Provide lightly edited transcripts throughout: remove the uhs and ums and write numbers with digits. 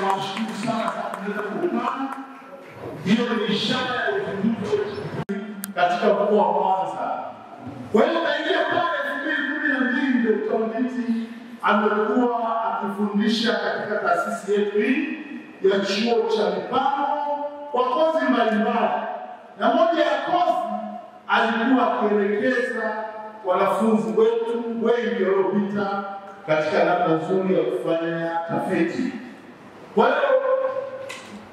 tunawashukuru sana kwa kuweza kuungana. Hiyo ni ishara ya uzinduzi katika mkoa wa Mwanza. Kwa hiyo kaingia pale 2012 ndio Tafiti amekuwa akifundisha katika taasisi yetu hii ya chuo cha mipango kwa kozi mbalimbali. Na moja ya kozi alikuwa akielekeza wanafunzi wetu wengi waliopita katika namna nzuri ya kufanya tafiti. Kwa hiyo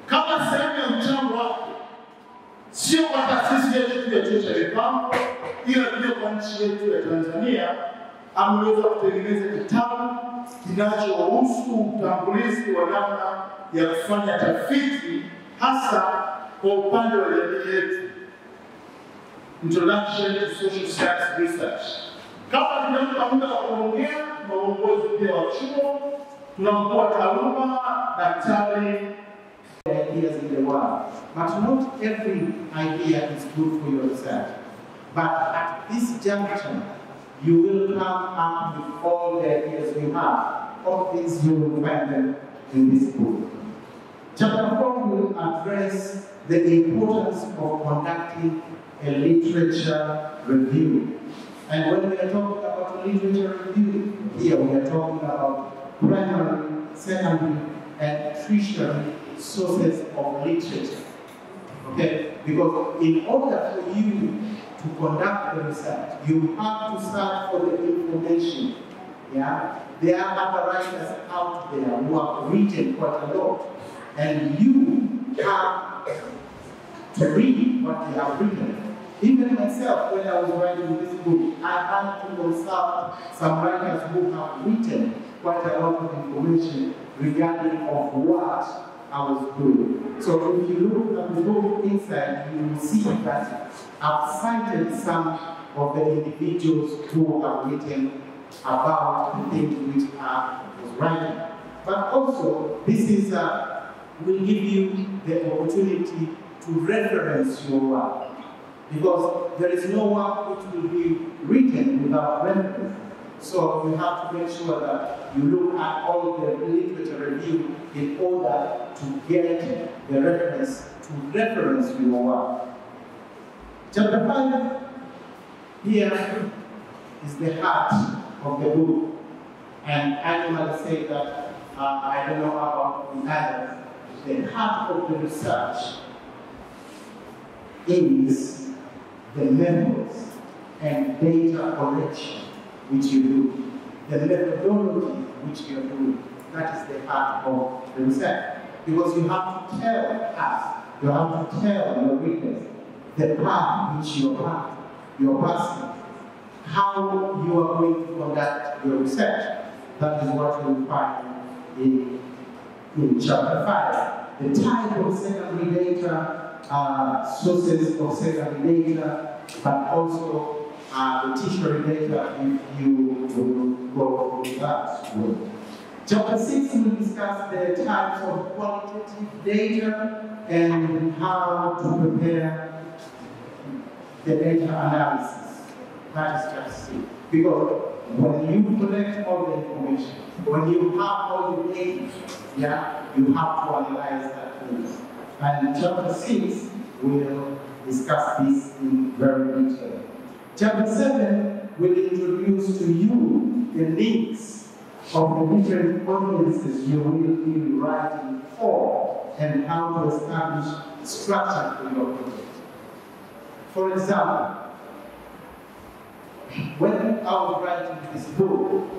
kama sehemu ya mchango wake, sio kwa taasisi yetu ya chuo cha mipango, ila pia kwa nchi yetu ya Tanzania, ameweza kutengeneza kitabu kinachohusu utambulizi wa namna ya kufanya tafiti, hasa kwa upande wa jamii yetu. Introduction to Social Science Research. Kama tunampa muda wa kuongea na uongozi pia wa chuo, tunampa taaluma daktari. Ideas in the world, but not every idea is good for your research. But at this juncture, you will come up with all the ideas you have. All these you will find them in this book. Chapter 4 will address the importance of conducting a literature review. And when we are talking about literature review, here we are talking about primary, secondary, and tertiary sources of literature. Okay? Because in order for you to conduct the research, you have to search for the information. Yeah? There are other writers out there who have written quite a lot. And you have to read what they have written. Even myself, when I was writing this book, I had to consult some writers who have written quite a lot of information regarding of what I was doing. So if you look at the book inside, you will see that I've cited some of the individuals who have written about the things which I was writing. But also, this is will give you the opportunity to reference your work. Because there is no work which will be written without reference. So you have to make sure that you look at all the literature review in order to get the reference, to reference your work. Chapter 5 here is the heart of the book. And animals say that, I don't know about the others, the heart of the research is the methods and data collection which you do, the methodology which you are doing. That is the heart of the research. Because you have to tell us, you have to tell your readers the path which you are passing, how you are going to conduct your research. That is what you will find in chapter 5. The type of secondary data, sources of secondary data, but also the tertiary data if you will go through that route. Chapter 6 will discuss the types of qualitative data and how to prepare the data analysis. That is chapter 6. Because when you collect all the information, when you have all the data, yeah, you have to analyze that data. And chapter 6 will discuss this in very detail. Chapter 7 will introduce to you the links of the different audiences you will be writing for and how to establish structure for your project. For example, when I was writing this book,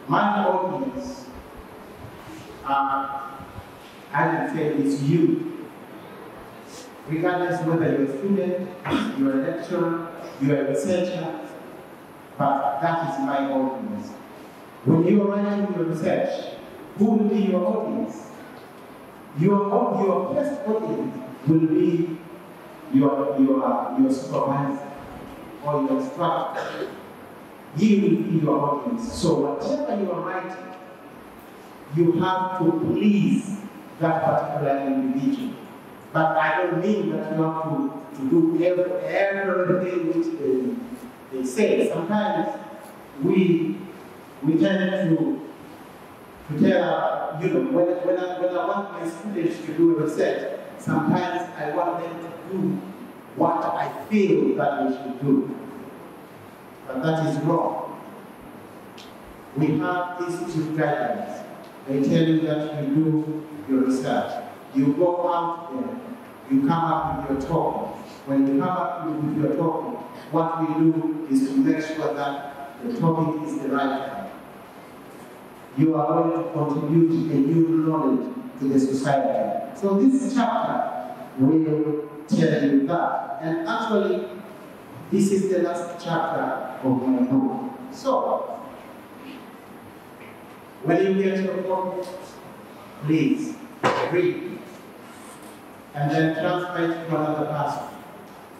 my audience, I would say, is you. Regardless whether you're a student, you're a lecturer, you're a researcher, but that is my audience. When you are writing your research, who will be your audience? Your first audience will be your supervisor or your instructor. He will be your audience. So whatever you are writing, you have to please that particular individual. But I don't mean that you have to do everything which they say. Sometimes we tend to tell, when I want my students to do a research, sometimes I want them to do what I feel that they should do. But that is wrong. We have institute guidelines. They tell you that you do your research. You go out there, you come up with your topic. When you come up with your topic, what we do is to make sure that the topic is the right one. You are going to contribute a new knowledge to the society. So this chapter will tell you that. And actually, this is the last chapter of my book. So, when you get your book, please read. And then translate to another person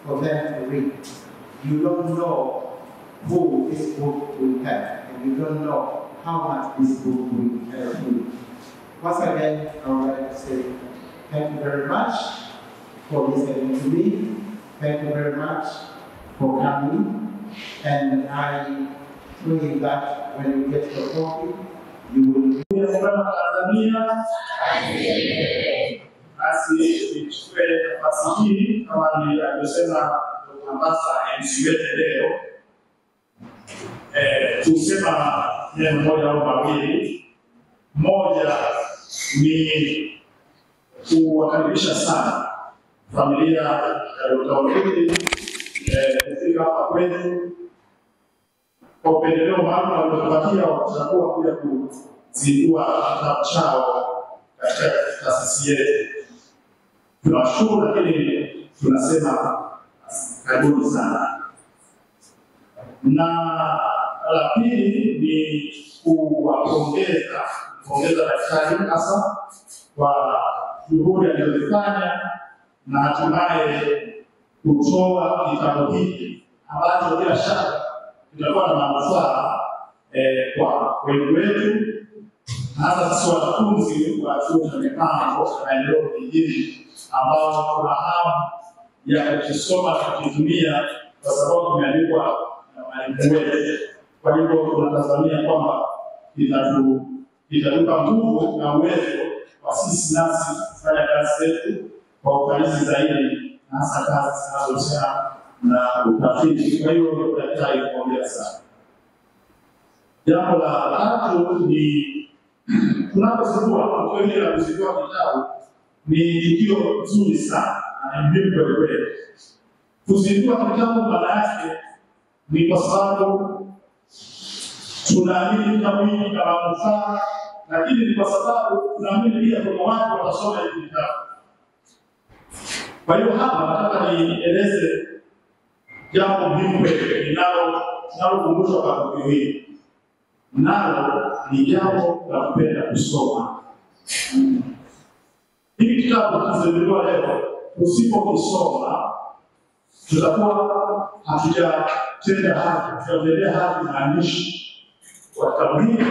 for them to read. You don't know who this book will help, and you don't know how much this book will help you. Once again, I would like to say thank you very much for listening to me. Thank you very much for coming. And I pray that when you get your copy, you will Basi nichukue nafasi hii kama nilivyosema ambasa MC wetu leo, tusema neno moja au mawili. Moja ni kuwakaribisha sana familia ya Dr. kufika hapa kwetu. Kwa upendeleo maalum waliotupatia watakuwa kuja kuzindua kitabu chao katika taasisi yetu. Tunashukuru, lakini tunasema karibuni sana. Na la pili ni kuwapongeza daktari hasa kwa juhudi alizofanya na hatimaye kutoa kitabu hiki ambacho bila shaka kitakuwa na manufaa kwa wengi wetu, hasa sisi wanafunzi wa chuo cha mipango na maendeleo vijijini ambao tuna hamu ya kusoma na kukitumia kwa sababu kimeandikwa na mwalimu wetu. Kwa hivyo tunatazamia kwamba itatupa nguvu na uwezo wa sisi nasi kufanya kazi zetu kwa ufanisi zaidi, na hasa kazi zinazohusiana na utafiti. Kwa hiyo daktari, kuongea sana. Jambo la tatu ni tunapozindua tukio hili la kuzindua kitabu ni tukio zuri sana na ni muhimu kweli kweli. Kuzindua kitabu maana yake ni kwa sababu tunaamini kitabu hiki kina manufaa, lakini ni kwa sababu tunaamini pia kuna watu watasoma hiki kitabu. Kwa hiyo hapa nataka nieleze jambo muhimu kweli linalokumbushwa kwa tukio hili. Nalo ni jambo la kupenda kusoma. Hiki kitabu kizinduliwa leo, usipokisoma tutakuwa hatujatenda haki, tutatendea haki maandishi wa kitabu hiki,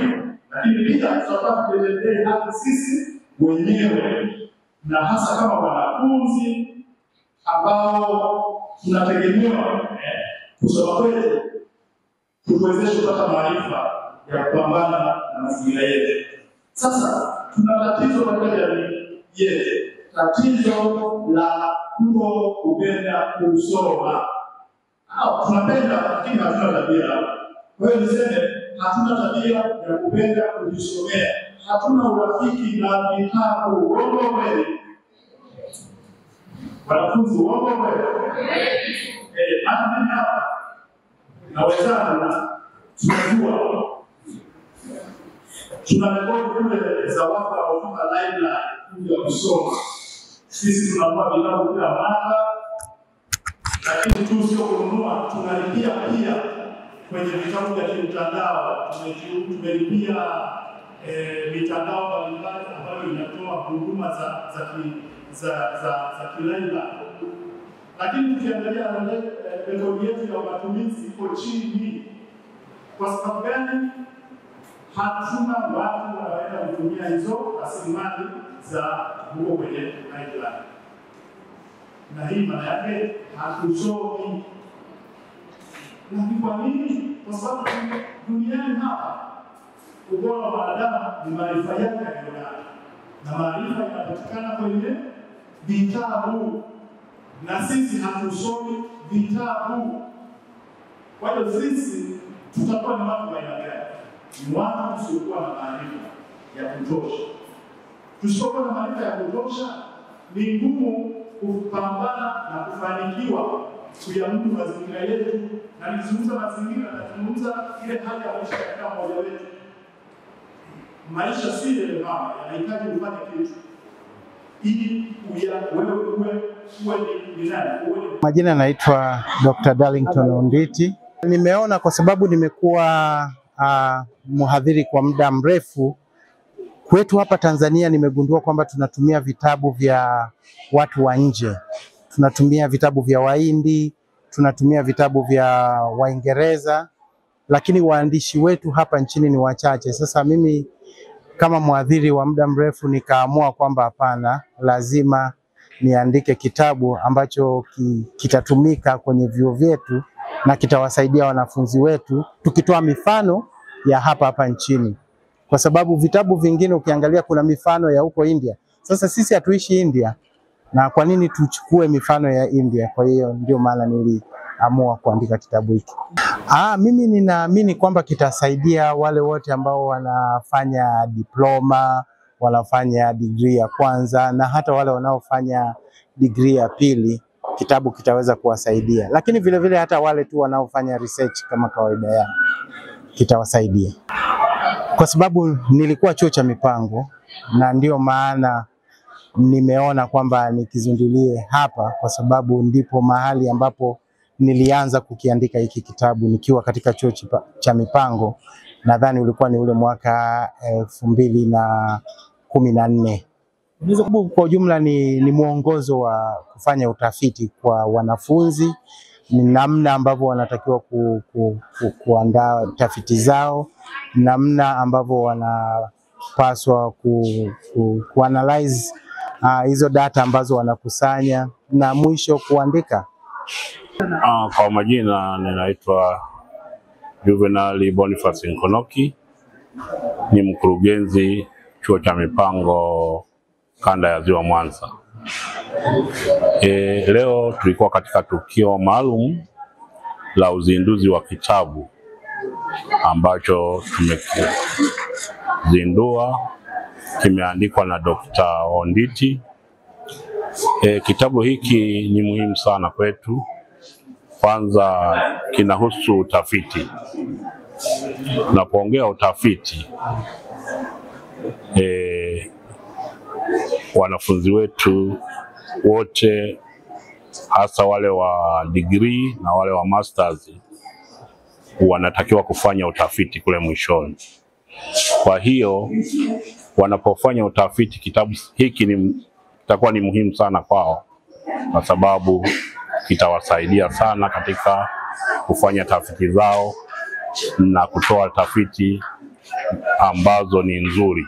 lakini pia tutakuwa tukitendea haki sisi wenyewe, na hasa kama wanafunzi ambao tunategemewa kusoma kwetu kutuwezesha kupata maarifa ya kupambana na mazingira yetu. Sasa tuna tatizo katika jamii yetu, tatizo la kupenda kusoma. Tunapenda lakini hatuna tabia. Kwa hiyo niseme hatuna tabia ya kupenda kujisomea. Hatuna urafiki na vitabu. Uongo kweli? Wanafunzi, uongo kweli? Hata mimi hapa na wenzangu tunajua tuna rekodi kule za watu wanaotoka library kuja kusoma. Sisi tunanunua vitabu kila mara, lakini tu sio kununua, tunalipia pia kwenye vitabu vya kimtandao. Tumelipia mitandao mbalimbali ambayo inatoa huduma za kilaila. Lakini tukiangalia rekodi yetu ya matumizi iko chini. Kwa sababu gani? Hatuna watu wanaoenda kutumia hizo rasilimali za huko kwenye library. Na hii maana yake hatusomi. Na kwa nini? Kwa sababu duniani hapa ubora wa wanadamu ni maarifa yake aliyonayo, na maarifa yanapatikana kwenye vitabu, na sisi hatusomi vitabu. Kwa hiyo sisi tutakuwa ni watu wa aina gani? Ni watu tusiokuwa na maarifa ya kutosha. Tusipokuwa na maarifa ya kutosha, ni ngumu kupambana na kufanikiwa kuyamudu mazingira yetu. Na nikizungumza mazingira, nazungumza ile hali ya maisha katika mmoja wetu. Maisha si ile mama, yanahitaji ufanye kitu ili wewe uwe ni nani? Majina naitwa Dr. Darlington Onditi. Nimeona kwa sababu nimekuwa mhadhiri kwa muda mrefu kwetu hapa Tanzania, nimegundua kwamba tunatumia vitabu vya watu wa nje. Tunatumia vitabu vya Wahindi, tunatumia vitabu vya Waingereza, lakini waandishi wetu hapa nchini ni wachache. Sasa mimi kama mhadhiri wa muda mrefu nikaamua kwamba hapana, lazima niandike kitabu ambacho kitatumika kwenye vyuo vyetu na kitawasaidia wanafunzi wetu, tukitoa mifano ya hapa nchini. Kwa sababu vitabu vingine ukiangalia kuna mifano ya huko India. Sasa sisi hatuishi India, na kwa nini tuchukue mifano ya India? Kwa hiyo ndio maana niliamua kuandika kitabu hiki. Mimi ninaamini kwamba kitasaidia wale wote ambao wanafanya diploma, wanafanya degree ya kwanza, na hata wale wanaofanya degree ya pili. Kitabu kitaweza kuwasaidia, lakini vile vile hata wale tu wanaofanya research kama kawaida yao kitawasaidia. Kwa sababu nilikuwa chuo cha mipango, na ndio maana nimeona kwamba nikizindulie hapa, kwa sababu ndipo mahali ambapo nilianza kukiandika hiki kitabu nikiwa katika chuo cha mipango. Nadhani ulikuwa ni ule mwaka 2014. Kwa ujumla ni mwongozo wa kufanya utafiti kwa wanafunzi, ni namna ambavyo wanatakiwa kuandaa tafiti zao, namna ambavyo wanapaswa kuanalyze hizo data ambazo wanakusanya, na mwisho kuandika. Kwa majina ninaitwa Juvenal Boniface Nkonoki, ni mkurugenzi chuo cha mipango kanda ya Ziwa Mwanza. Leo tulikuwa katika tukio maalum la uzinduzi wa kitabu ambacho tumekizindua, kimeandikwa na Dr. Onditi. Kitabu hiki ni muhimu sana kwetu. Kwanza kinahusu utafiti. Tunapoongea utafiti, wanafunzi wetu wote, hasa wale wa degree na wale wa masters, wanatakiwa kufanya utafiti kule mwishoni. Kwa hiyo wanapofanya utafiti, kitabu hiki kitakuwa ni muhimu sana kwao, kwa sababu kitawasaidia sana katika kufanya tafiti zao na kutoa tafiti ambazo ni nzuri.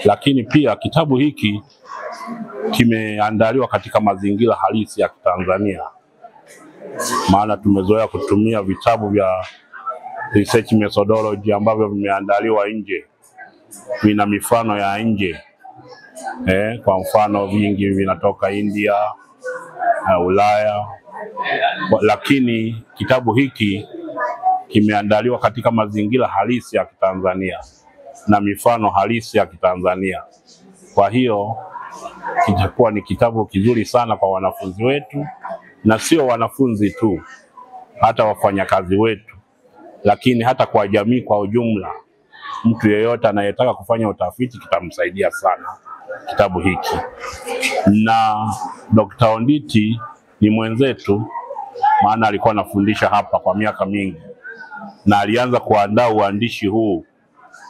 Lakini pia kitabu hiki kimeandaliwa katika mazingira halisi ya Tanzania, maana tumezoea kutumia vitabu vya research methodology ambavyo vimeandaliwa nje, vina mifano ya nje. Kwa mfano vingi vinatoka India na Ulaya, lakini kitabu hiki kimeandaliwa katika mazingira halisi ya Tanzania na mifano halisi ya Tanzania. Kwa hiyo kitakuwa ni kitabu kizuri sana kwa wanafunzi wetu, na sio wanafunzi tu, hata wafanyakazi wetu, lakini hata kwa jamii kwa ujumla. Mtu yeyote anayetaka kufanya utafiti kitamsaidia sana kitabu hiki. Na Dr. Onditi ni mwenzetu, maana alikuwa anafundisha hapa kwa miaka mingi, na alianza kuandaa uandishi huu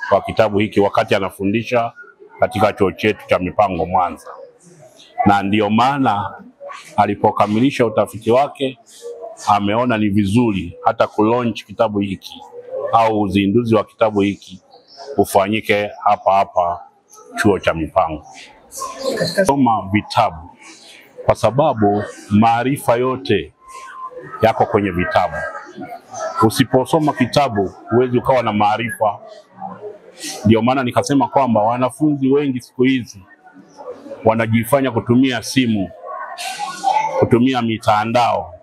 kwa kitabu hiki wakati anafundisha katika chuo chetu cha mipango Mwanza. Na ndiyo maana alipokamilisha utafiti wake, ameona ni vizuri hata kulaunch kitabu hiki au uzinduzi wa kitabu hiki ufanyike hapa chuo cha mipango. Soma vitabu, kwa sababu maarifa yote yako kwenye vitabu. Usiposoma kitabu huwezi ukawa na maarifa Ndio maana nikasema kwamba wanafunzi wengi siku hizi wanajifanya kutumia simu, kutumia mitandao,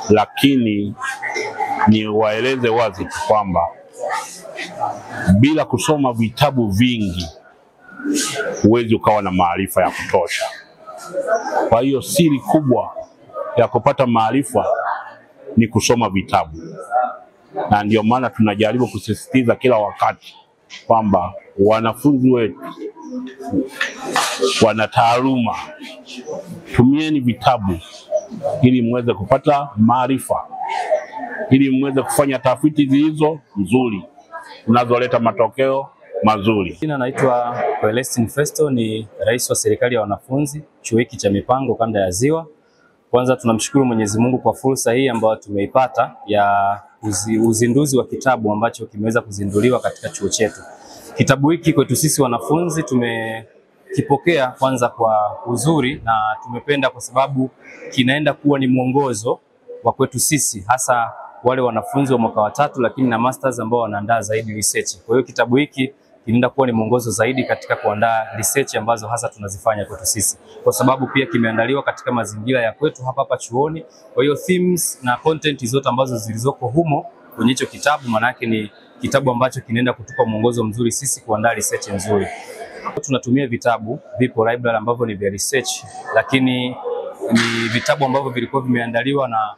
lakini ni waeleze wazi kwamba bila kusoma vitabu vingi huwezi ukawa na maarifa ya kutosha. Kwa hiyo siri kubwa ya kupata maarifa ni kusoma vitabu, na ndio maana tunajaribu kusisitiza kila wakati kwamba wanafunzi wetu wana taaluma, tumieni vitabu ili muweze kupata maarifa, ili muweze kufanya tafiti zilizo nzuri zinazoleta matokeo mazuri. Jina naitwa Festo, ni rais wa serikali ya wanafunzi chuo hiki cha mipango kanda ya Ziwa. Kwanza tunamshukuru Mwenyezi Mungu kwa fursa hii ambayo tumeipata ya uzinduzi wa kitabu ambacho kimeweza kuzinduliwa katika chuo chetu. Kitabu hiki kwetu sisi wanafunzi tumekipokea kwanza kwa uzuri, na tumependa kwa sababu kinaenda kuwa ni mwongozo wa kwetu sisi, hasa wale wanafunzi wa mwaka wa 3 lakini na masters ambao wanaandaa zaidi research. Kwa hiyo kitabu hiki kinaenda kuwa ni mwongozo zaidi katika kuandaa research ambazo hasa tunazifanya kwetu sisi, kwa sababu pia kimeandaliwa katika mazingira ya kwetu hapa chuoni. Kwa hiyo themes na content zote ambazo zilizoko humo kwenye hicho kitabu, maana yake ni kitabu ambacho kinaenda kutupa mwongozo mzuri sisi kuandaa research nzuri. Tunatumia vitabu, vipo library ambavyo ni vya research, lakini ni vitabu ambavyo vilikuwa vimeandaliwa na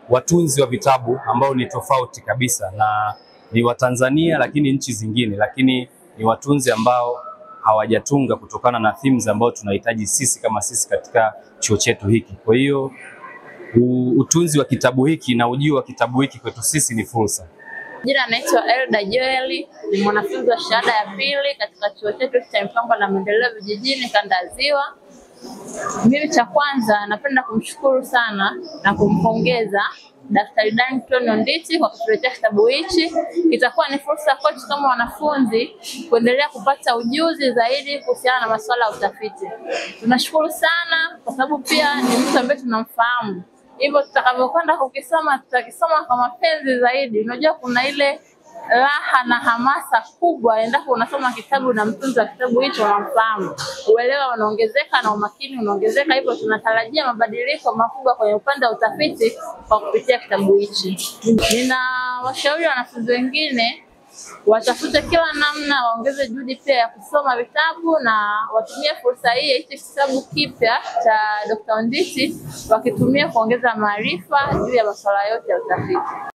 watunzi wa vitabu ambao ni tofauti kabisa, na ni wa Tanzania lakini nchi zingine, lakini ni watunzi ambao hawajatunga kutokana na themes ambao tunahitaji sisi kama sisi katika chuo chetu hiki. Kwa hiyo utunzi wa kitabu hiki na ujio wa kitabu hiki kwetu sisi ni fursa. Jina naitwa Elda Joeli, ni mwanafunzi wa shahada ya pili katika chuo chetu cha mipango na maendeleo vijijini kanda ya Ziwa. Mimi cha kwanza napenda kumshukuru sana na kumpongeza Daktari Danton Onditi kwa kutuletea kitabu hichi. Kitakuwa ni fursa kwetu kama wanafunzi kuendelea kupata ujuzi zaidi kuhusiana na masuala ya utafiti. Tunashukuru sana kwa sababu pia ni mtu ambaye tunamfahamu. Hivyo tutakavyokwenda kukisoma tutakisoma kwa mapenzi zaidi. Unajua kuna ile raha na hamasa kubwa endapo unasoma kitabu na mtunzi wa kitabu hicho unamfahamu. Uelewa unaongezeka na umakini unaongezeka, hivyo tunatarajia mabadiliko makubwa kwenye upande wa utafiti kwa kupitia kitabu hichi. Ninawashauri wanafunzi wengine watafute kila namna, waongeze juhudi pia ya kusoma vitabu na watumie fursa hii ya hichi kitabu kipya cha Dr. Onditi wakitumia kuongeza maarifa juu ya masuala yote ya utafiti.